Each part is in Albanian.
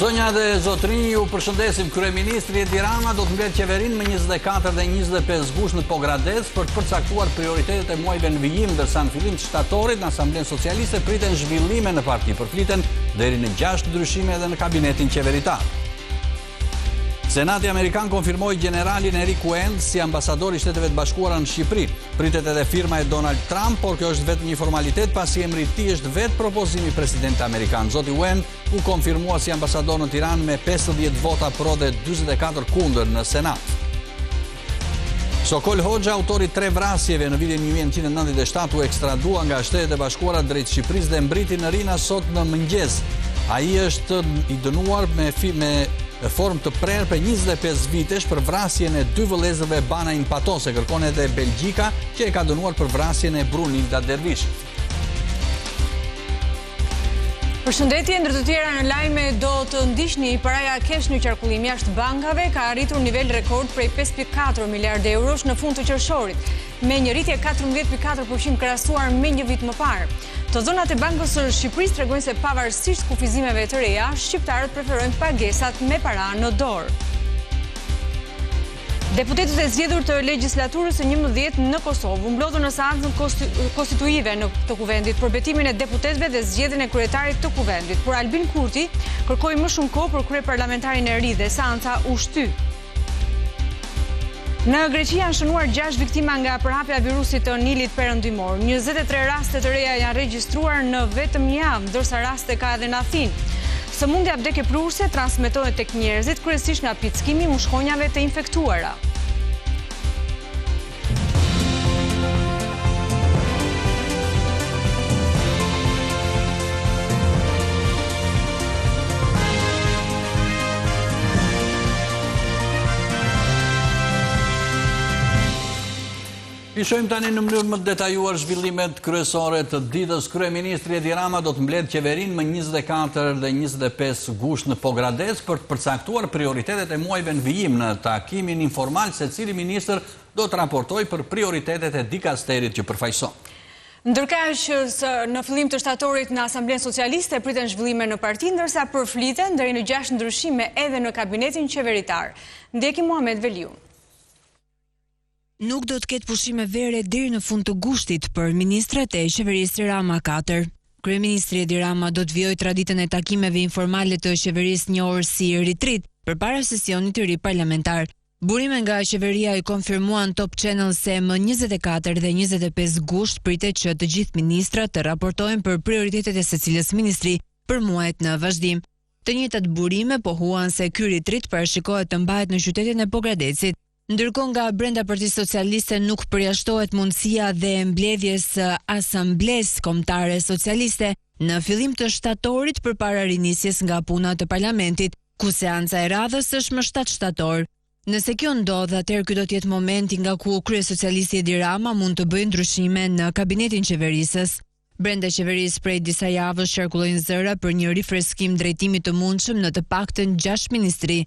Zonja dhe zotrinj, ju përshëndesim. Kryeministri Edi Rama do të mbledh qeverinë më 24 dhe 25 gusht në Pogradec për të përcaktuar prioritetet e muajve në vijim, ndërsa në fillim të shtatorit në Asamblenë Socialiste priten zhvillime në parti, përfliten deri në 6 ndryshime edhe në kabinetin qeveritar. Senati Amerikan konfirmoi generalin Eric Wend si ambasador i Shteteve të Bashkuara në Shqipëri. Pritet edhe firma e Donald Trump, por kjo është vetëm një formalitet pasi emri i tij është vetë propozimi i presidentit amerikan. Zoti Wend u konfirmua si ambasador në Tiranë me 50 vota pro dhe 44 kundër në Senat. Sokol Hoxha, autori 3 vrasjeve në vitin 1997, u ekstradua nga Shtetet e Bashkuara drejt Shqipërisë dhe mbriti në Rina sot në mëngjes. Ai është i dënuar me formë të prerë për 25 vitesh për vrasjen e 2 vëllezërve Banajin Patose. Kërkon edhe Belgjika që e ka dënuar për vrasjen e Brunilda Dervish. Përshëndetje, ndër të tjera në lajme do të ndiqni paraja kesh në qarkullim jashtë bankave ka arritur nivel rekord prej 5.4 miliardë eurosh në fund të qershorit, me një rritje 14.4% krahasuar me një vit më parë. Të zonat e Bankës së Shqipërisë tregojnë se pavarësisht kufizimeve të reja, shqiptarët preferojnë pagesat me para në dorë. Deputetët e zgjedhur të legjislaturës së 11 në Kosovë mblodhën në seancën konstituive të kuvendit për betimin e deputetëve dhe zgjedhjen e kryetarit të kuvendit, por Albin Kurti kërkoi më shumë kohë për kryeparlamentarin e ri dhe seanca u shty. Në Greqi janë shënuar 6 viktima nga përhapja e virusit të Nilit perëndimor. 23 raste të reja janë regjistruar në vetëm një javë, ndërsa raste ka edhe në Athinë. Sëmundja vdekjeprurëse transmetohet tek njerëzit kryesisht nga pickimi i mushkonjave të infektuara. I shohim tani në mënyrë më detajuar zhvillimet kryesore të ditës. Kryeministri Edi Rama do të mbledh qeverinë më 24 dhe 25 gusht në Pogradec për të përcaktuar prioritetet e muajve në vijim. Në takimin informal, secili ministër do të raportojë për prioritetet e dikasterit që përfaqëson. Ndërkaq që në fillim të shtatorit në Asamblenë Socialiste priten zhvillime në parti, ndërsa përfliten deri në 6 ndryshime edhe në kabinetin qeveritar. Ndjekim Muhamet Veliu. Nuk do të ketë pushime vere deri në fund të gushtit për ministrat e qeverisë Rama 4. Kryeministri Edi Rama do të vijojë traditën e takimeve informale të qeverisë një orë si retrit përpara sesionit të ri parlamentar. Burime nga qeveria i konfirmuan Top Channel se më 24 dhe 25 gusht pritet që të gjithë ministrat të raportojnë për prioritetet e secilës ministri për muajt në vazhdim. Të njëjtat burime pohuan se ky retrit parashikohet të mbahet në qytetin e Pogradecit. Ndërkohë nga brenda Partisë Socialiste nuk përjashtohet mundësia dhe mbledhjes së Asamblesë Kombëtare Socialiste në fillim të shtatorit përpara rinisjes nga puna të parlamentit, ku seanca e radhës është më 7 shtator. Nëse kjo ndodh, atëherë ky do të jetë momenti nga ku kryesocialisti Edi Rama mund të bëjë ndryshime në kabinetin qeverisës. Brenda qeverisë prej disa javësh qarkullojnë zëra për një rifreskim drejtimi të mundshëm në të paktën 6 ministri.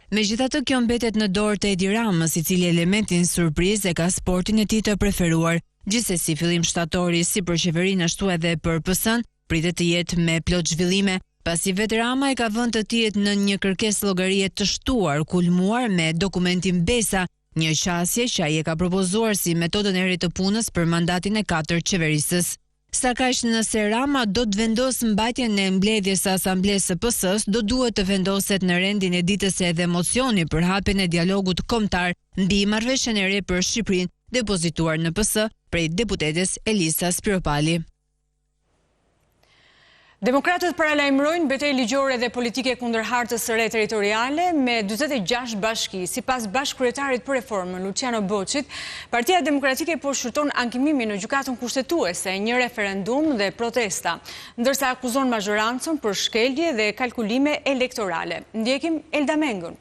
Megjithatë, kjo mbetet në dorë të Edi Ramës, i cili elementin surprizë e ka sportin e tij të preferuar. Gjithsesi, fillim shtatori si për qeverinë ashtu edhe për PS-n pritet të jetë me plot zhvillime, pasi vetë Rama e ka vënë të tijet në një kërkesë llogarie të shtuar, kulmuar me dokumentin Besa, një qasje që ai e ka propozuar si metodën e re të punës për mandatin e 4 qeverisës. Sa kaq nëse Rama do të vendosë mbajtjen e mbledhjes së Asamblesë së PS-s, do duhet të vendoset në rendin e ditës edhe mocioni për hapjen e dialogut kombëtar mbi marrëveshjen e re për Shqipërinë, depozituar në PS prej deputetes Elisa Spiropali. Demokratët paralajmërojnë betejë ligjore dhe politike kundër hartës së re territoriale me 46 bashki. Sipas bashkëkryetarit për reformën Luciano Boçit, Partia Demokratike po shqyrton ankimimin në gjykatën kushtetuese, një referendum dhe protesta, ndërsa akuzon mazhorancën për shkelje dhe kalkulime elektorale. Ndjekim Elda Mengun.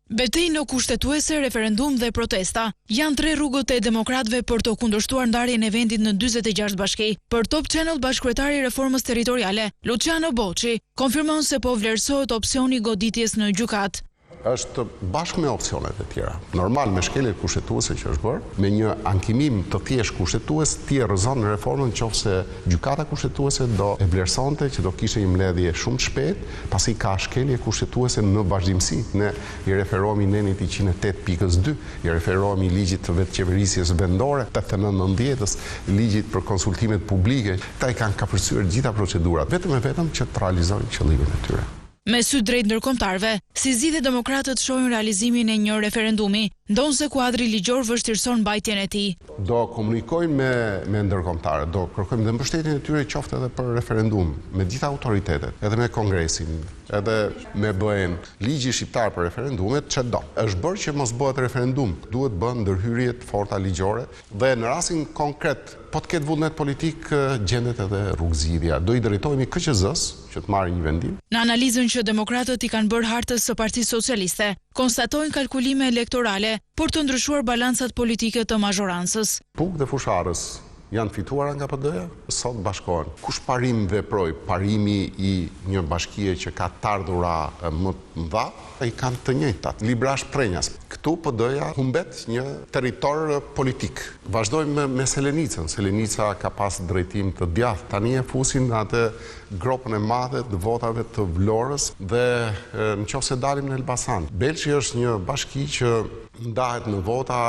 Betejë në kushtetuese, referendum dhe protesta janë tre rrugët e demokratëve për të kundërshtuar ndarjen e vendit në 46 bashki. Për Top Channel, bashkëkryetari i reformës territoriale, Luciano Bocci, konfirmon se po vlerësohet opsioni goditjes në gjykat. Është bashkë me opsionet e tjera. Normal me shkelje kushtetuese që është bërë, me një ankimim të thjesht kushtetues, ti e rrëzon në reformën nëse gjykata kushtetuese do e vlerësonte që do kishte një mbledhje shumë të shpejtë, pasi ka shkelje kushtetuese në vazhdimsi. Ne i referohemi nenit 108.2, i referohemi ligjit të vetë qeverisjes vendore, 89-90-ës, ligjit për konsultimet publike. Ta i kanë kapërcyer gjitha procedurat, vetëm që të realizojnë qëllimin e tyre. Me sy drejt ndërkombëtarëve, si zgjidhe demokratët shohin realizimin e një referendumi, ndonse kuadri ligjor vështirëson mbajtjen e tij. Do komunikojmë me ndërkombëtarët, do kërkojmë dhe mbështetjen e tyre qoftë edhe për referendum, me gjitha autoritetet, edhe me Kongresin, edhe me BE-n. Ligji shqiptar për referendumet çdo. Është bërë që mos bëhet referendum, duhet bën ndërhyrje të forta ligjore dhe në rastin konkret po të ketë vullnet politik, gjendet edhe rrugëzgjidhja. Do i drejtohemi KQZ-s që të marrë një vendim. Në analizën që demokratët i kanë bërë hartës së Partisë Socialiste, konstatojnë kalkulime elektorale për të ndryshuar balancat politike të mazhorancës. Puk dhe fusharës janë fituara nga PD-ja, sot bashkohen. Kush parim veproi? Parimi i një bashkie që ka të ardhura më të mëdha, i kanë të njëjtat. Libra shprenjas. Këtu PD-ja humbet një territor politik. Vazhdojmë me Selenicën. Selenica ka pas drejtim të djathtë. Tani e fusin atë gropën e madhe të votave të Vlorës dhe nëse dalim në Elbasan. Belçi është një bashki që ndahet në vota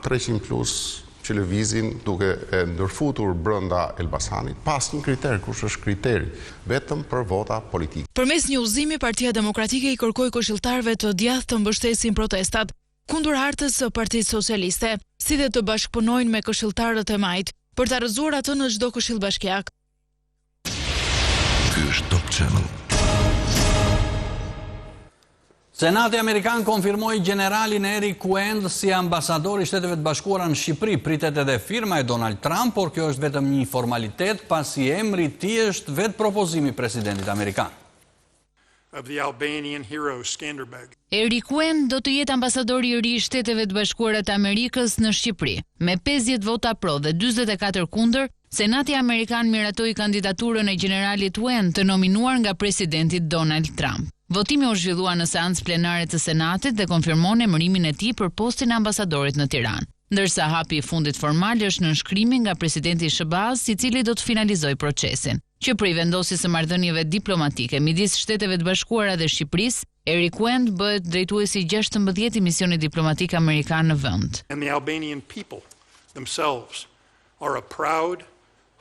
300 plus që lëvizin duke e ndërfutur brenda Elbasanit, pas një kriter, kush është kriteri, vetëm për vota politike. Përmes një udhëzimi, Partia Demokratike i kërkoi këshilltarëve të djathtë të mbështesin protestat kundër hartës së Partisë Socialiste, si dhe të bashkëpunojnë me këshilltarët e majt për ta rrëzuar atë në çdo këshill bashkiak. Ky është Top Channel. Senati Amerikan konfirmoi generalin Eric Kuend si ambasador i Shteteve të Bashkuara në Shqipëri. Pritet edhe firma e Donald Trump, por kjo është vetëm një formalitet, pasi emri i tij është vetë propozimi i presidentit amerikan. Eric Kuend do të jetë ambasadori i ri i Shteteve të Bashkuara të Amerikës në Shqipëri. Me 50 vota pro dhe 44 kundër, Senati Amerikan miratoi kandidaturën e generalit Kuend të nominuar nga presidenti Donald Trump. Votimi u zhvillua në seancë plenare të Senatit dhe konfirmon emërimin e tij për postin e ambasadorit në Tiranë. Ndërsa hapi i fundit formal është nënshkrimi nga presidenti i SBA-s, i cili do të finalizojë procesin. Që prej vendosjes së marrëdhënieve diplomatike midis Shteteve të Bashkuara dhe Shqipërisë, Eric Kuend bëhet drejtuesi 16 i misionit diplomatik amerikan në vend. And the Albanian people themselves are a proud,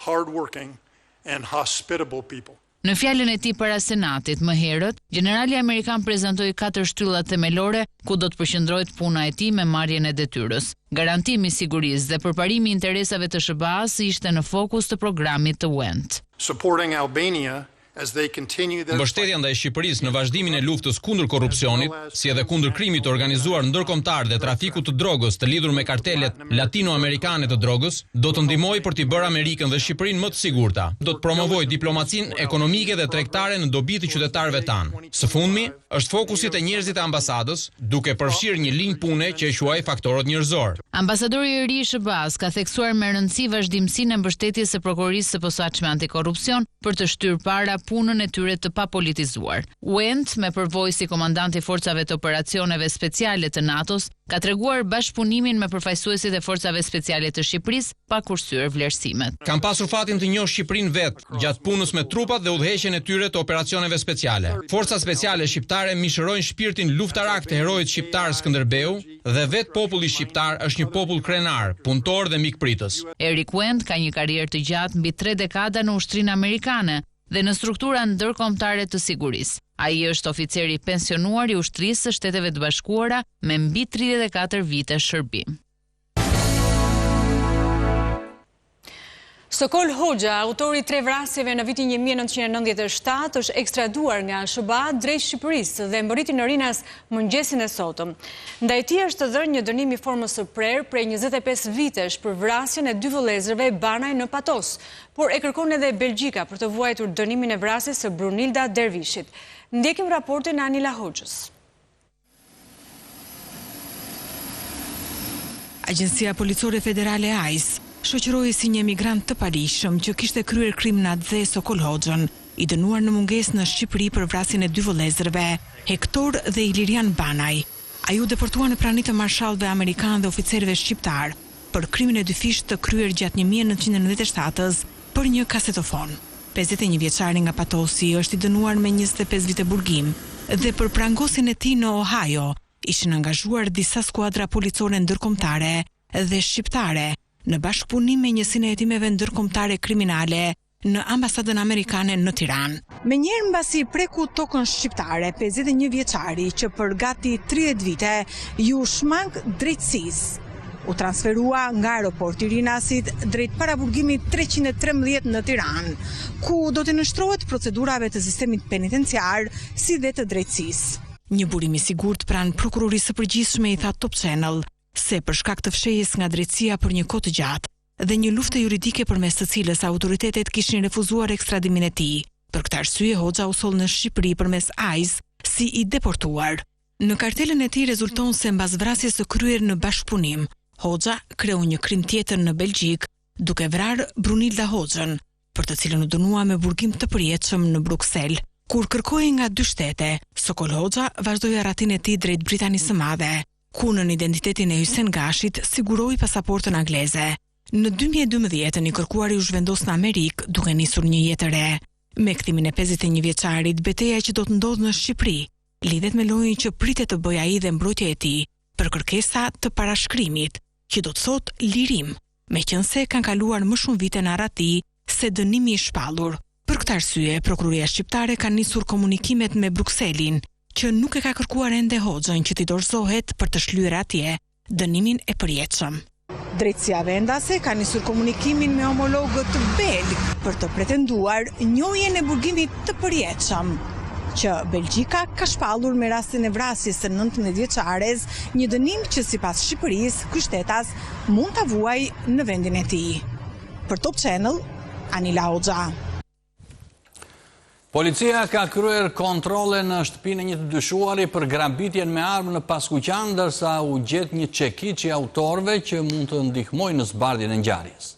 hard-working and hospitable people. Në fjalën e tij para Senatit më herët, generali amerikan prezantoi 4 shtylla themelore ku do të përqendrohet puna e tij me marrjen e detyrës. Garantimi i sigurisë dhe përparimi i interesave të SBA-s ishte në fokus të programit të Kuend. Supporting Albania as they continue their Mbështetja ndaj Shqipërisë në vazhdimin e luftës kundër korrupsionit, si edhe kundër krimit të organizuar ndërkombëtar dhe trafikut të drogës të lidhur me kartelet latinoamerikane të drogës, do të ndihmojë për t'i bërë Amerikën dhe Shqipërinë më të sigurta. Do të promovojë diplomacinë ekonomike dhe tregtare në dobi të qytetarëve tanë. Së fundmi, është fokusit e njerëzit e ambasadës, duke përfshirë një linjë pune që e quajë faktorët njerëzor. Ambasadori i ri i SBA-s ka theksuar me rëndësi vazhdimsinë e mbështetjes së prokurorisë së posaçme antikorrupsion për të shtyrë para punën e tyre të papolitizuar. Kuend, me përvojë si komandant i forcave të operacioneve speciale të NATO-s, ka treguar bashkëpunimin me përfaqësuesit e forcave speciale të Shqipërisë pa kursyer vlerësimet. Kam pasur fatin të njoh Shqipërinë vetë gjatë punës me trupat dhe udhëheqjen e tyre të operacioneve speciale. Forcat speciale shqiptare mishërojnë shpirtin luftarak të heroit shqiptar Skënderbeu dhe vetë populli shqiptar është një popull krenar, punëtor dhe mikpritës. Eric Kuend ka një karrierë të gjatë mbi 3 dekada në ushtrinë amerikane dhe në struktura ndërkombëtare të sigurisë. Ai është oficer i pensionuar i ushtrisë së Shteteve të Bashkuara me mbi 34 vite shërbim. Sokol Hoxha, autori 3 vrasjeve në vitin 1997, është ekstraduar nga SBA drejt Shqipërisë dhe mbërriti në Rinas mëngjesin e sotëm. Ndaj tij është dhënë një dënim i formës së prerë prej 25 vitesh për vrasjen e 2 vëllezërve Banaj në Patos, por e kërkon edhe Belgjika për të vuajtur dënimin e vrasjes së Brunilda Dervishit. Ndjekim raportin e Anila Hoxhës. Agjencia Policore Federale AIS shoqëroi si një emigrant të palishëm që kishte kryer kriminat dhe Sokol Hoxhën, i dënuar në mungesë në Shqipëri për vrasjen e dy vëllezërve, Hektor dhe Ilirian Banaj. Ai u deportua në prani të marshallëve amerikanë dhe oficerëve shqiptar për krimin e dyfisht të kryer gjatë 1997-s për një kasetofon. 51 vjeçari nga Patosi është i dënuar me 25 vite burgim dhe për prangosjen e tij në Ohio ishin angazhuar disa skuadra policore ndërkombëtare dhe shqiptare në bashkëpunim me njësinë e hetimeve ndërkombëtare kriminale në ambasadën amerikane në Tiranë. Menjëherë mbasi preku tokën shqiptare, 51 vjeçari që për gati 30 vite ju shmang drejtësisë. U transferua nga aeroporti i Rinasit drejt paraburgimit 313 në Tiranë, ku do të nënshtrohet procedurave të sistemit penitenciar si dhe të drejtësisë. Një burim i sigurt pranë prokurorisë së përgjithshme i tha Top Channel se për shkak të fshehjes nga drejtësia për një kohë të gjatë dhe një lufte juridike përmes të cilës autoritetet kishin refuzuar ekstradimin e tij, për këtë arsye Hoxha u soll në Shqipëri përmes AIS si i deportuar. Në kartelën e tij rezulton se mbas vrasjes së kryer në bashkëpunim, Hoxha kreu një krim tjetër në Belgjik, duke vrarë Brunilda Hoxhën, për të cilën u dënua me burgim të përjetshëm në Bruksel. Kur kërkoi nga dy shtete, Sokol Hoxha vazhdoi arratinë e tij drejt Britanisë së Madhe, ku nën identitetin e Hysén Gashit siguroi pasaportën angleze. Në 2012 i kërkuari u zhvendos në Amerikë duke nisur një jetë e re. Me kthimin e 51 vjeçarit, betejë që do të ndodhë në Shqipëri lidhet me lojën që pritet të bëjë ai dhe mbrojtja e tij për kërkesa të parashkrimit, që do të thotë lirim, meqense kanë kaluar më shumë vite në arrati se dënimi i shpallur. Për këtë arsye, prokuroria shqiptare ka nisur komunikimet me Brukselin, që nuk e ka kërkuar ende Hoxhën që t'i dorëzohet për të shlyer atje dënimin e përjetshëm. Drejtësia vendase ka nisur komunikimin me homologët belg për të pretenduar njohjen e burgimit të përjetshëm, që Belgjika ka shpallur me rastin e vrasjes së 19 vjeçares, një dënim që sipas Shqipërisë ky shtetas mund ta vuajë në vendin e tij. Për Top Channel, Anila Hoxha. Policia ka kryer kontrole në shtëpinë e një të dyshuari për grabitjen me armë në Paskuqan, ndërsa u gjet një çekiç i autorëve që mund të ndihmojnë në zbardhjen e ngjarjes.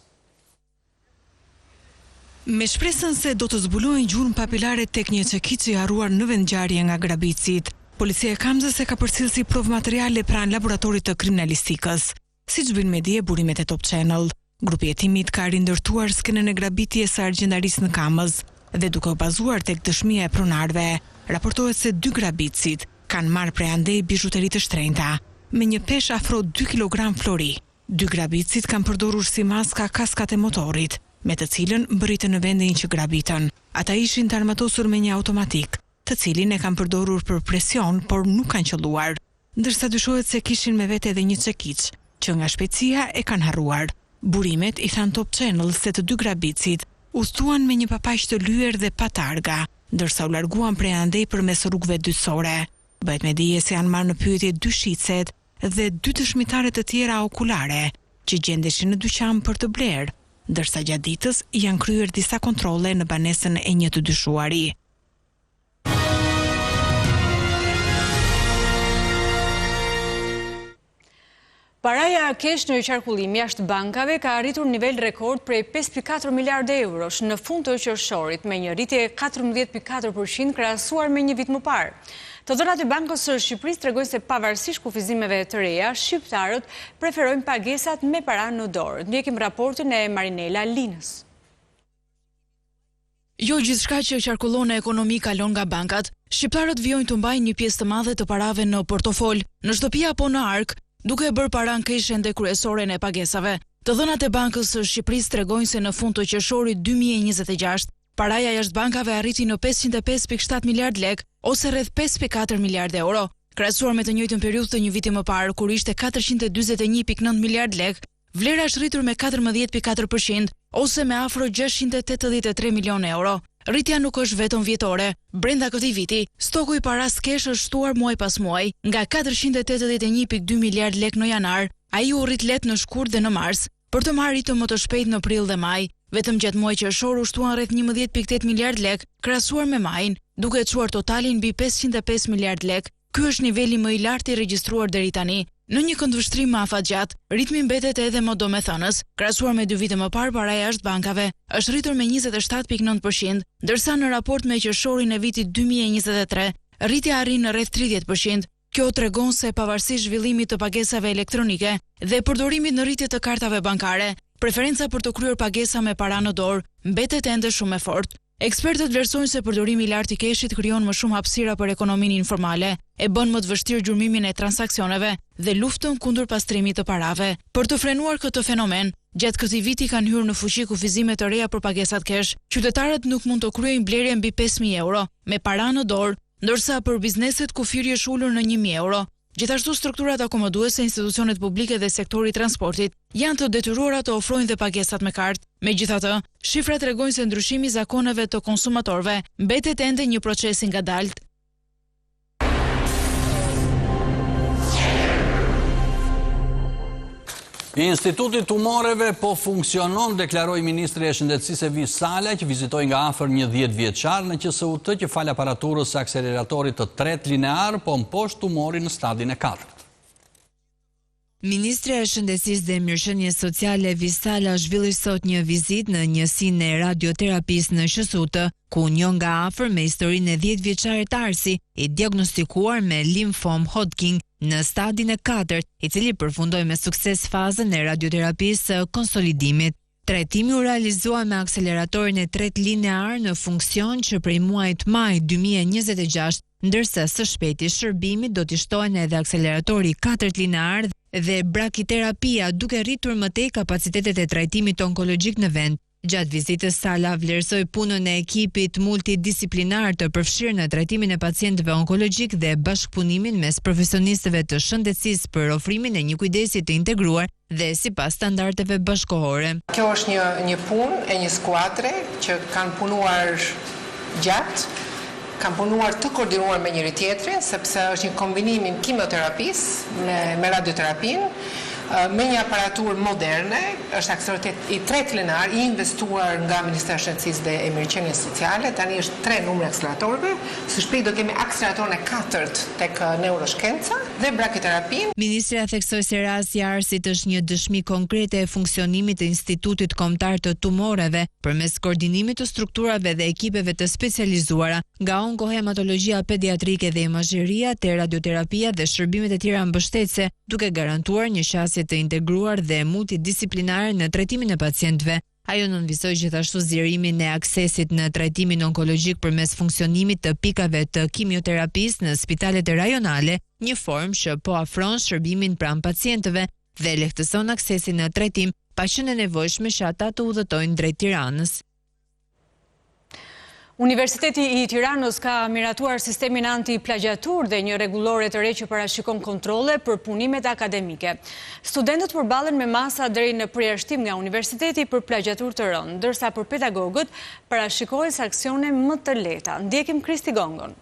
Me shpresën se do të zbulojnë gjurmë papilare tek një çekiç i harruar në vendngjarje nga grabitësit, policia e Kamzës e ka përcjellë si provë materiale pranë laboratorit të kriminalistikës. Siç bën me dije burimet e Top Channel, grupi i hetimit ka rindërtuar skenën e grabitjes së argjendarisë në Kamës dhe duke u bazuar tek dëshmia e pronarëve, raportohet se 2 grabitësit kanë marrë prej andej bizhuteri të shtrenjta me një peshë afro 2 kg flori. 2 grabitësit kanë përdorur si maska kaskat e motorit, me të cilën mbërritën në vendin që grabitën. Ata ishin të armatosur me një automatik, të cilin e kanë përdorur për presion, por nuk kanë qelluar, ndërsa dyshohet se kishin me vete edhe një çekiç, që nga shpejtësia e kanë harruar. Burimet i than Top Channel se të 2 grabitësit udhëtuan me një papaq të lyer dhe pa targa, ndërsa u larguan prej andej përmes rrugëve dytësore. Bëhet me dije se janë marrë në pyetje 2 shitset dhe 2 dëshmitare të tjera okulare, që gjendeshin në dyqan për të blerë, ndërsa gjatë ditës janë kryer disa kontrolle në banesën e një të dyshuari. Paraja kesh në qarkullim jashtë bankave ka arritur nivel rekord prej 5.4 miliardë eurosh në fund të qershorit, me një rritje 14.4% krahasuar me një vit më parë. Të dhënat e Bankës së Shqipërisë tregojnë se pavarësisht kufizimeve të reja, shqiptarët preferojnë pagesat me para në dorë. Ndjekim raportin e Marinela Linës. Jo gjithçka që qarkullon në ekonomi kalon nga bankat. Shqiptarët vijojnë të mbajnë një pjesë të madhe të parave në portofol, në shtëpi apo në ark, duke bërë para në kesh ende kryesore në pagesave. Të dhënat e Bankës së Shqipërisë tregojnë se në fund të qershorit 2026, paraja jashtë bankave arriti në 505.7 miliard lek, ose rreth 5.4 miliard euro, krahasuar me të njëjtën periudhë të një viti më parë, kur ishte 441.9 miliard lek, vlera është rritur me 14.4%, ose me afro 683 milion euro. Rritja nuk është vetëm vjetore. Brenda këtij viti, stoku i paras kesh është shtuar muaj pas muaj, nga 481.2 miliard lek në janar, ai u rrit let në shkurt dhe në mars, për të arritur më të shpejt në prill dhe maj. Vetëm gjatë muajit qershor u shtuan rreth 11.8 miliard lek, krahasuar me majin, duke çuar totalin mbi 505 miliard lek. Ky është niveli më i lartë i regjistruar deri tani. Në një këndvështrim më afatgjat, ritmi mbetet edhe më domethënës. Krahasuar me 2 vite më parë, paraja jashtë bankave është rritur me 27.9%, ndërsa në raport me qershorin e vitit 2023, rritja arrin në rreth 30%. Kjo tregon se pavarësisht zhvillimit të pagesave elektronike dhe përdorimit në rritje të kartave bankare, preferenca për të kryer pagesa me para në dorë mbetet ende shumë e fortë. Ekspertët vlerësojnë se përdorimi i lartë i keshit krijon më shumë hapësira për ekonominë informale, e bën më të vështirë gjurmimin e transaksioneve dhe luftën kundër pastrimit të parave. Për të frenuar këtë fenomen, gjatë këtij viti kanë hyrë në fuqi kufizime të reja për pagesat kesh. Qytetarët nuk mund të kryejnë blerje mbi 5.000 euro me para në dorë, ndërsa për bizneset kufiri është ulur në 1.000 euro. Gjithashtu strukturat akomoduese, institucionet publike dhe sektori transportit janë të detyruara të ofrojnë dhe pagesat me kartë. Megjithatë, shifrat tregojnë se ndryshimi i zakoneve të konsumatorëve mbetet ende një proces i ngadalt. Instituti tumoreve po funksionon, deklaroi Ministri e Shëndetësisë Evis Sala, që vizitoi nga afër një 10 vjeçar në QSUT që fal aparaturës së akseleratorit të 3 linear, po mposhtë tumorin në stadin e 4. Ministri e Shëndetësisë dhe Mirëqenies Sociale Evis Sala zhvilli sot një vizitë në njësinë e radioterapisë në QSUT, ku njën nga afër me historinë e 10 vjeçarit Arsi, i diagnostikuar me limfom Hodgkin në stadin e 4, i cili përfundoi me sukses fazën e radioterapisë së konsolidimit. Trajtimi u realizua me akseleratorin e 3 linear në funksion që prej muajit maj 2026, ndërsa së shpejti shërbimit do t'i shtohen edhe akseleratori 4 linear dhe brakiterapia, duke rritur më tej kapacitetet e trajtimit onkologjik në vend. Gjatë vizitës Sala vlerësoi punën e ekipit multidisiplinar të përfshirë në trajtimin e pacientëve onkologjik dhe bashkëpunimin mes profesionistëve të shëndetësisë për ofrimin e një kujdesi të integruar dhe sipas standardeve bashkëkohore. Kjo është një punë e një skuadre që kanë punuar gjatë, kanë punuar të koordinuar me njëri tjetrin, sepse është një kombinim i kimioterapis me radioterapinë, me një aparatur moderne, është akselerator i 3 linear, i investuar nga Ministria e Shëndetësisë dhe e Mirëqenies Sociale. Tani është 3 numri akseleratorëve. Së shpejti do kemi akseleratorin e 4 tek neuroshkenca dhe brakiterapin. Ministria theksoi se rasti i Arsit është një dëshmi konkrete e funksionimit të Institutit Kombëtar të Tumoreve përmes koordinimit të strukturave dhe ekipeve të specializuara, nga onkohematologjia pediatrike dhe imazheria te radioterapia dhe shërbimet e tjera mbështetëse, duke garantuar një qasje të integruar dhe multidisiplinare në trajtimin e pacientëve. Ajo nënvizoi gjithashtu zgjerimin e aksesit në trajtimin onkologjik përmes funksionimit të pikave të kimioterapisë në spitalet rajonale, një formë që po afron shërbimin pranë pacientëve dhe lehtëson aksesin në trajtim, pa qenë e nevojshme që ata të udhëtojnë drejt Tiranës. Universiteti i Tiranës ka miratuar sistemin anti-plagjatur dhe një rregullore të re që parashikon kontrolle për punimet akademike. Studentët përballen me masa deri në përjashtim nga universiteti për plagjatur të rëndë, ndërsa për pedagogët parashikohen sanksione më të lehta. Ndjekim Kristi Gongon.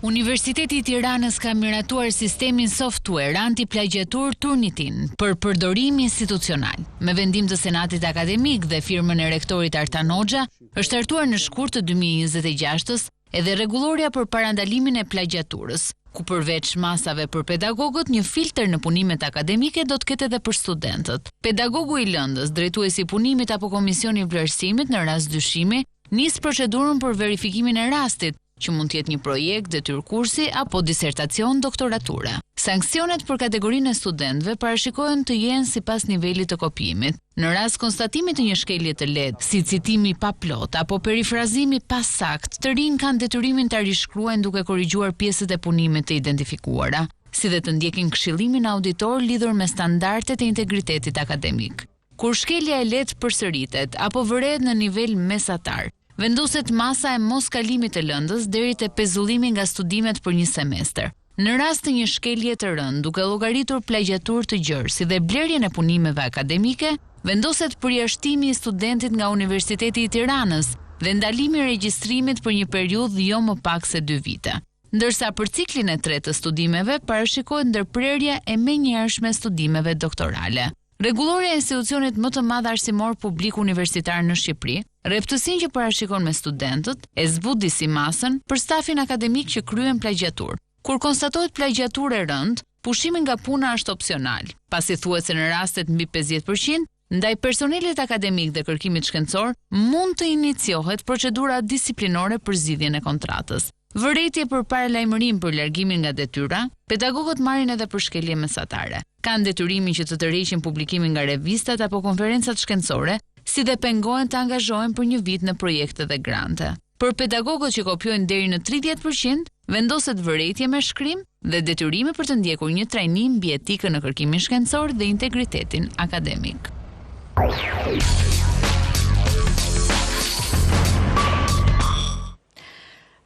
Universiteti i Tiranës ka miratuar sistemin software anti-plagjatur Turnitin për përdorim institucional. Me vendim të Senatit Akademik dhe firmën e rektorit Artan Hoxha, është hartuar në shkurt të 2026-ës edhe rregulloria për parandalimin e plagjaturës, ku përveç masave për pedagogët, një filter në punimet akademike do të ketë edhe për studentët. Pedagogu i lëndës, drejtuesi i punimit apo komisioni i vlerësimit në rast dyshimi, nis procedurën për verifikimin e rastit, që mund të jetë një projekt, detyrkursi apo disertacion doktorature. Sanksionet për kategorinë e studentëve parashikohen të jenë sipas nivelit të kopimit. Në rast konstatimit të një shkelje të lehtë, si citimi pa plot apo perifrazimi pa sakt, të rinj kanë detyrimin ta rishkruajnë duke korrigjuar pjesët e punimit të identifikuara, si dhe të ndjekin këshillimin auditor lidhur me standardet e integritetit akademik. Kur shkelja e lehtë përsëritet apo vërehet në nivel mesatar, vendoset masa e mos kalimit të lëndës deri te pezullimi nga studimet për një semestër. Në rast të një shkelje të rëndë, duke llogaritur plagjatur të gjerë, si dhe blerjen e punimeve akademike, vendoset përjashtimi i studentit nga Universiteti i Tiranës dhe ndalimi i regjistrimit për një periudhë jo më pak se 2 vite. Ndërsa për ciklin e 3 të studimeve parashikohet ndërprerja e menjëhershme studimeve doktorale. Rregulloria e institucionit më të madh arsimor publik universitar në Shqipëri, rreptësinë që parashikon me studentët, e zbudi si masën për stafin akademik që kryen plagjatur. Kur konstatohet plagjaturë e rëndë, pushimi nga puna është opsional, pasi thuhet se në rastet mbi 50%, ndaj personelit akademik dhe kërkimit shkencor, mund të iniciohet procedura disiplinore për zgjidhjen e kontratës. Vërejtje për paralajmërim për largimin nga detyra, pedagogët marrin edhe për shkelje mesatare. Kanë detyrimin që të tërheqin publikimin nga revistat apo konferencat shkencore, si dhe pengohen të angazhohen për një vit në projekte dhe grante. Për pedagogët që kopjojnë deri në 30%, vendoset vërejtje me shkrim dhe detyrime për të ndjekur një trajnim mbi etikën në kërkimin shkencor dhe integritetin akademik.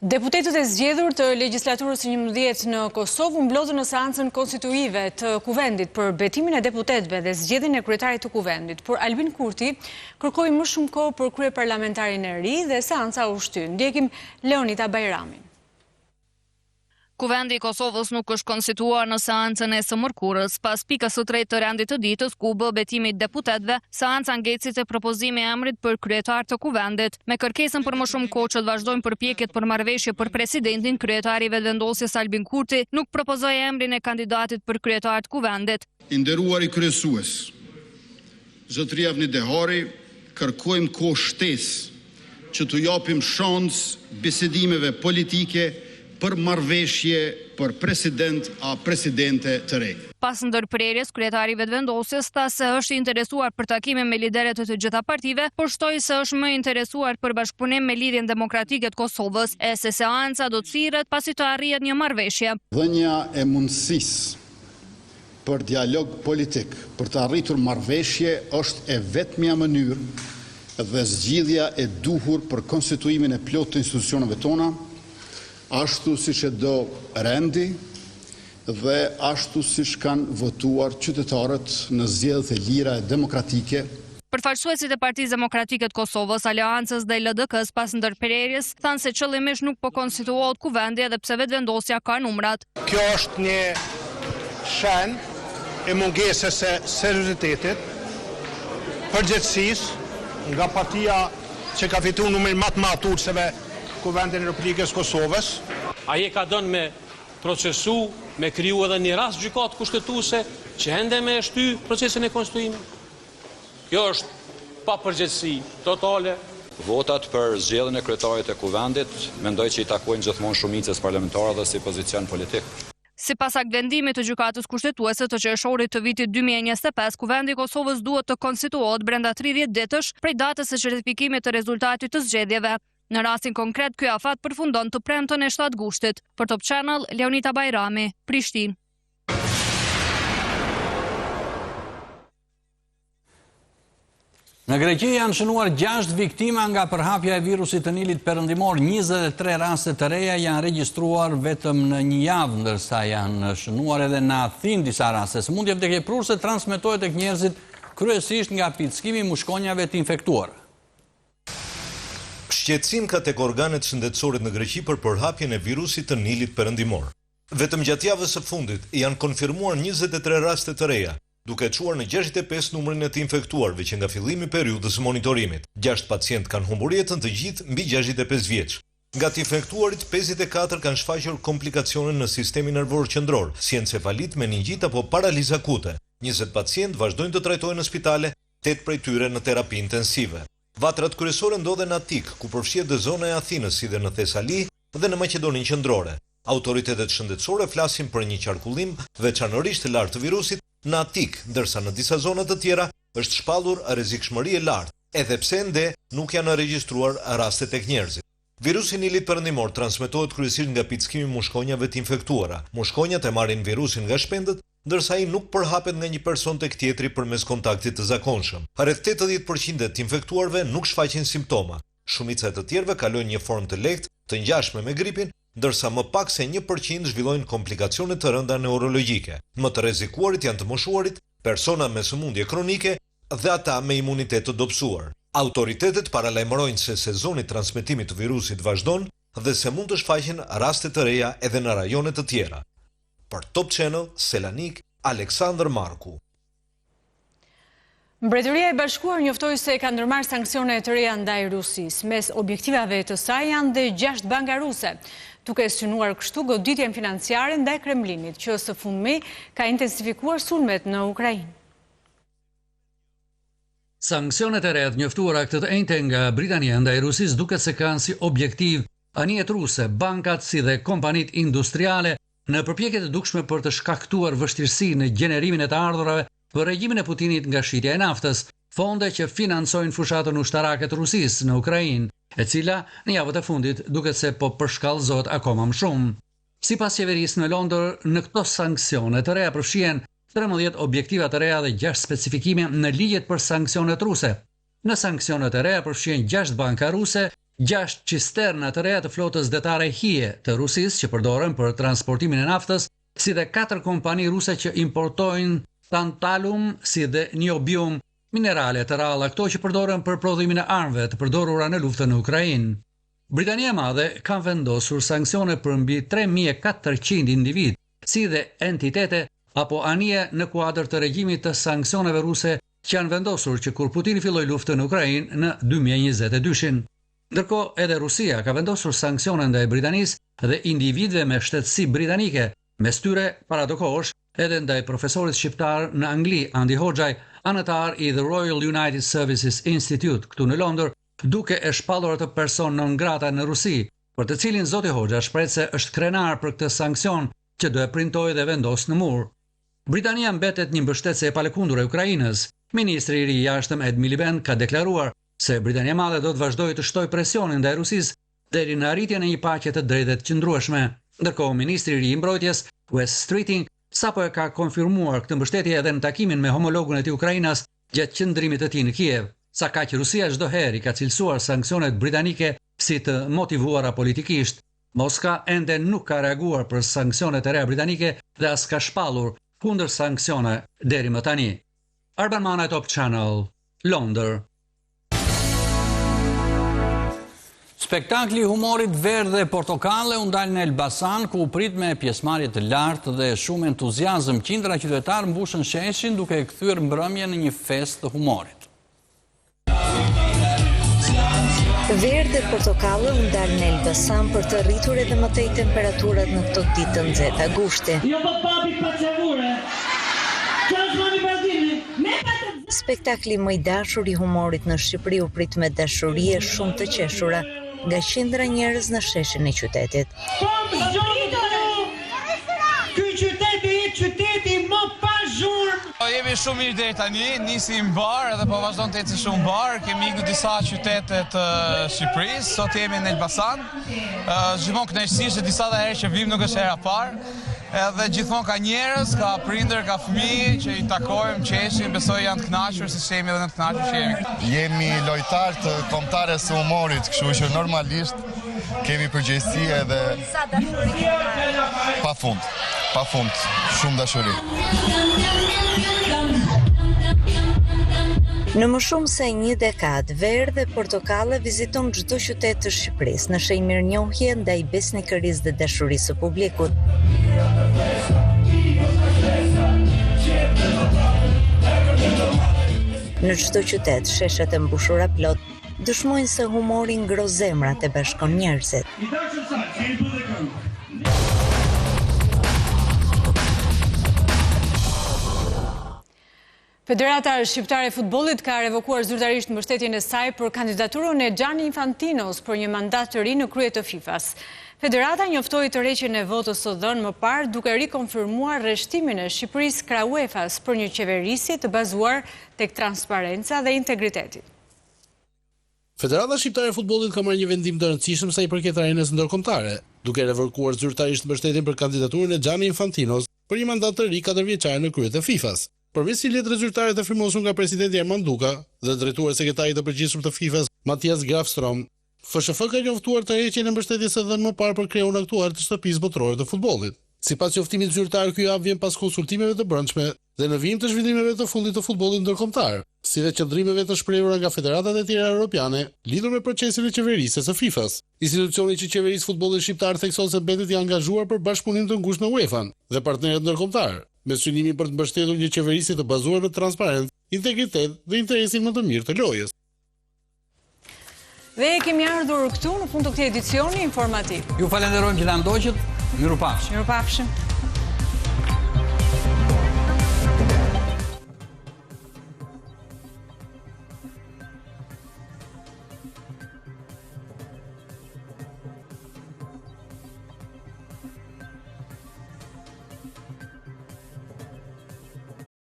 Deputetët e zgjedhur të legjislaturës së 11 në Kosovë mblodhën në seancën konstituive të Kuvendit për betimin e deputetëve dhe zgjedhjen e kryetarit të Kuvendit, por Albin Kurti kërkoi më shumë kohë për kryeparlamentarin e ri dhe seanca u shtyn. Ndjekim Leonita Bajramin. Kuvendi i Kosovës nuk është konstituar në seancën e së mërkurës, pas pikës së tretë të rendit të ditës ku bë betimi i deputetëve, seanca ngeci te propozimi i emrit për kryetar të Kuvendit, me kërkesën për më shumë kohë që të vazhdojnë përpjekjet për marrëveshje për presidentin. Kryetari i vendosjes Albin Kurti nuk propozoi emrin e kandidatit për kryetar të Kuvendit. I nderuari kryesues, zotëria Avni Dehari, kërkojmë kohë shtesë që t'u japim shans bisedimeve politike për marrëveshje për president a presidente të re. Pas ndërprerjes, kryetari i vendosjes tha se është i interesuar për takime me liderët e të gjitha partive, por shtoi se është më interesuar për bashkëpunim me Lidhjen Demokratike të Kosovës, e se seanca do të thirret pasi të arrihet një marrëveshje. Dhënia e mundësisë për dialog politik, për të arritur marrëveshje është e vetmja mënyrë dhe zgjidhja e duhur për konstituimin e plotë të institucioneve tona, ashtu siç e do rendi dhe ashtu siç kanë votuar qytetarët në zgjedhjet e lira e demokratike. Përfaqësuesit e Partisë Demokratike të Kosovës, Aleancës dhe LDK-s pas ndërprerjes thanë se qëllimisht nuk po konstituohet kuvendi edhe pse vetvendosja ka numrat. Kjo është një shen e mungesës së seriozitetit, përgjegjësisë nga partia që ka fituar numrin më të madh të urtëseve Kuvendin e Republikës Kosovës. Ai e ka dënë me procesu, me kriju edhe një rast gjykatë kushtetuese që ende me shty procesin e konstituimit. Kjo është pa përgjegjësi totale. Votat për zgjedhjen e kryetarit të Kuvendit mendoj që i takojnë gjithmonë shumicës parlamentare dhe si pozicion politik. Sipas aktvendimit të gjykatës kushtetuese të qershorit të vitit 2025, Kuvendi i Kosovës duhet të konstituohet brenda 30 ditësh prej datës së certifikimit të rezultatit të zgjedhjeve. Në rastin konkret, ky afat përfundon të premten e 7 gushtit. Për Top Channel, Leonita Bajrami, Prishtinë. Në Greqi janë shënuar 6 viktima nga përhapja e virusit të Nilit Perëndimor. 23 raste të reja janë regjistruar vetëm në një javë, ndërsa janë shënuar edhe në Athinë disa raste. Sëmundje vdekjeprurse transmetohet tek njerëzit kryesisht nga pickimi i mushkonjave të infektuara. Shqetësim ka tek organet shëndetësore në Greqi për përhapjen e virusit të Nilit Perëndimor. Vetëm gjatë javës së fundit janë konfirmuar 23 raste të reja, duke çuar në 65 numrin e të infektuarve që nga fillimi i periudhës së monitorimit. 6 pacientë kanë humbur jetën, të gjithë mbi 65 vjeç. Nga të infektuarit, 54 kanë shfaqur komplikacione në sistemin nervor qendror, si encefalit, meningjit apo paralizë akute. 20 pacientë vazhdojnë të trajtohen në spitale, 8 prej tyre në terapi intensive. Vatrat kryesore ndodhen në Atik, ku përfshihet dhe zona e Athinës, si dhe në Thesali dhe në Maqedoninë Qendrore. Autoritetet shëndetësore flasin për një qarkullim veçanërisht të lartë të virusit në Atik, ndërsa në disa zona të tjera është shpallur rrezikshmëri e lartë, edhe pse ende nuk janë regjistruar raste tek njerëzit. Virusi Nilit Perëndimor transmetohet kryesisht nga pickimi mushkonjave të infektuara. Mushkonjat e marrin virusin nga shpendët, ndërsa ai nuk përhapet nga një person tek tjetri përmes kontaktit të zakonshëm. Rreth 80% të infektuarve nuk shfaqin simptoma. Shumica e të tjerëve kalojnë një formë të lehtë, të ngjashme me gripin, ndërsa më pak se 1% zhvillojnë komplikacione të rënda neurologjike. Më të rrezikuarit janë të moshuarit, persona me sëmundje kronike dhe ata me imunitet të dobësuar. Autoritetet paralajmërojnë se sezoni i transmetimit të virusit vazhdon dhe se mund të shfaqen raste të reja edhe në rajone të tjera. Për Top Channel, Selanik, Aleksandr Marku. Mbretëria e Bashkuar njoftoi se ka ndërmarrë sanksione të reja ndaj Rusisë. Mes objektivave të saj janë dhe 6 banka ruse, duke synuar kështu goditjen financiare ndaj Kremlinit, që së fundmi ka intensifikuar sulmet në Ukrainë. Sanksionet e reja të njoftuara këtë të njëjtë nga Britania ndaj Rusisë duket se kanë si objektiv anijet ruse, bankat si dhe kompanit industriale në përpjekjet e dukshme për të shkaktuar vështirësi në gjenerimin e të ardhurave për regjimin e Putinit nga shitja e naftës, fonde që financojnë fushatën ushtarake të Rusisë në Ukrainë, e cila në javët e fundit duket se po përshkallëzohet akoma më shumë. Sipas qeverisë në Londër, në këto sanksione të reja përfshihen 13 objektiva të reja dhe 6 specifikime në ligjet për sanksionet ruse. Në sanksionet e reja përfshihen 6 banka ruse, 6 cisterna të reja të flotës detare hije të Rusisë që përdoren për transportimin e naftës, si dhe 4 kompani ruse që importojnë tantalum si dhe niobium, minerale të ralla, këto që përdoren për prodhimin e armëve të përdorura në luftën në Ukrainë. Britania e Madhe ka vendosur sanksione për mbi 3400 individ, si dhe entitete apo anije në kuadër të regjimit të sanksioneve ruse që janë vendosur që kur Putini filloi luftën në Ukrainë në 2022. Ndërkohë edhe Rusia ka vendosur sanksione ndaj Britanisë dhe individëve me shtetësi britanike, mes tyre paradokosh edhe ndaj profesorit shqiptar në Angli, Andi Hoxhaj, anëtar i The Royal United Services Institute këtu në Londër, duke e shpallur atë person non grata në Rusi, për të cilin zoti Hoxha shpreh se është krenar për këtë sanksion që do e printojë dhe vendos në mur. Britania mbetet një mbështetëse e palëkundur e Ukrainës. Ministri i ri i jashtëm Ed Miliband ka deklaruar se Britania e Madhe do të vazhdojë të shtojë presionin ndaj Rusisë deri në arritjen e një paqe të drejtë të qëndrueshme. Ndërkohë ministri i ri i mbrojtjes Wes Streeting sapo e ka konfirmuar këtë mbështetje edhe në takimin me homologun e tij Ukrainas gjatë qëndrimit të tij në Kiev, sa kaq Rusia çdo herë ka cilësuar sanksionet britanike si të motivuara politikisht. Moska ende nuk ka reaguar për sanksionet e reja britanike dhe as ka shpallur kundër sanksione deri më tani. Arban Mana, Top Channel, Londër. Spektakli i humorit Verdh dhe Portokalle u ndal në Elbasan, ku u prit me pjesëmarrje të lartë dhe shumë entuziazëm. Qindra qytetarë mbushën sheshin duke e kthyer mbrëmjen në një festë të humorit. Verdh dhe Portokalle u ndal në Elbasan për të rritur edhe më tej temperaturat në këto ditë të nxehta gushti. Spektakli më i dashur i humorit në Shqipëri u prit me dashuri e shumë të qeshura nga qindra njerëz në sheshin e qytetit. Ky qyteti më pa zhurmë. Jemi shumë mirë deri tani, nisi mbar edhe po vazhdon të ecë shumë mbar. Kemi ikur në disa qytete të Shqipërisë, sot jemi në Elbasan. Gjithmonë kënaqësi se disa herë që vim nuk është hera parë. Edhe gjithmonë ka njerëz, ka prindër, ka fëmijë që i takojmë, qeshim, besoj janë të kënaqur si shemi edhe në të kënaqur që jemi. Jemi lojtar të kombëtares së humorit, kështu që normalisht kemi përgjegjësi edhe pafund, shumë dashuri. Në më shumë se një dekadë, Verdh dhe Portokalle viziton çdo qytet të Shqipërisë në shenjë mirënjohje ndaj besnikërisë dhe dashurisë së publikut. Në çdo qytet, sheshat e mbushura plot dëshmojnë se humori ngro zemrat e bashkon njerëzit. Federata Shqiptare e Futbollit ka revokuar zyrtarisht mbështetjen e saj për kandidaturën e Gianni Infantinos për një mandat të ri në krye të FIFA-s. Federata njoftoi tërheqjen e votës së dhënë më parë duke rikonfirmuar rreshtimin e Shqipërisë krah UEFA-s për një qeverisje të bazuar tek transparenca dhe integriteti. Federata Shqiptare e Futbollit ka marrë një vendim të rëndësishëm sa i përket arenës ndërkombëtare, duke revokuar zyrtarisht mbështetjen për kandidaturën e Gianni Infantinos për një mandat të ri 4 vjeçar në krye të FIFA-s. Përveç si letre zyrtare të firmosur nga presidenti Erman Duka dhe drejtuar sekretarit të përgjithshëm të FIFA-s Mathias Grafstrom, FSHF ka njoftuar tërheqjen e mbështetjes së dhënë më parë për kreun aktuar të shtëpisë botërore të futbollit. Sipas njoftimit zyrtar, ky javë vjen pas konsultimeve të brendshme dhe në vijim të zhvillimeve të fundit të futbollit ndërkombëtar, si dhe qëndrimeve të shprehura nga federatat e tjera europiane lidhur me procesin e qeverisjes së FIFA-s. Institucioni që qeveris futbollit shqiptar thekson se mbetet i angazhuar për bashkëpunim të ngushtë me UEFA dhe partnerët ndërkombëtar, me synimin për të mbështetur një qeverisje të bazuar në transparencë integritet dhe interesin më të mirë të lojës. Dhe kemi ardhur këtu në fund të këtij edicioni informativ. Ju falenderojmë që na ndoqët. Mirupafshim. Mirupafshim.